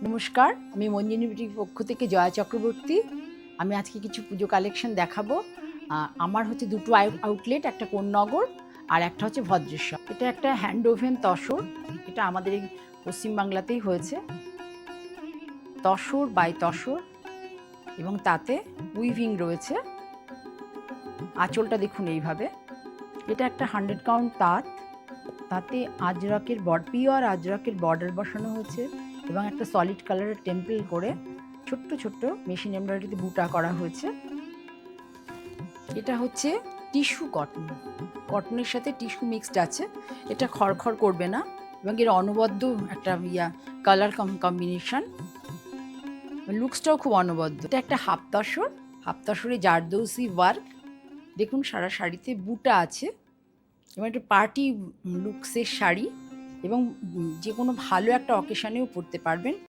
নমস্কার, আমি মঞ্জিনী বিউটির পক্ষ থেকে জয়া চক্রবর্তী। আমি আজকে কিছু পুজো কালেকশন দেখাবো। আমার হচ্ছে দুটো আউটলেট, একটা কোন্নগর আর একটা হচ্ছে ভদ্রেশ্বর। এটা একটা হ্যান্ড ওভেন তসর, এটা আমাদের এই পশ্চিমবাংলাতেই হয়েছে। তসর বাই তসর এবং তাতে উইভিং রয়েছে। আঁচলটা দেখুন এইভাবে। এটা একটা 100 কাউন্ট তাঁত, তাতে আজরকের পিওর আজরকের বর্ডার বসানো হয়েছে এবং একটা সলিড কালারের টেম্পল করে ছোট্ট ছোট্ট মেশিন এমব্রয়ডারিতে বুটা করা হয়েছে। এটা হচ্ছে টিস্যু কটন, কটনের সাথে টিস্যু মিক্সড আছে। এটা খড়খড় করবে না এবং এর অনবদ্য একটা কালার কম্বিনেশন, লুকসটাও খুব অনবদ্য। এটা একটা হাফ তসর, হাফ তসরে জারদৌসি ওয়ার্ক। দেখুন সারা শাড়িতে বুটা আছে এবং একটা পার্টি লুকসের শাড়ি এবং যে কোনো ভালো একটা অকেশনেও পরতে পারবেন।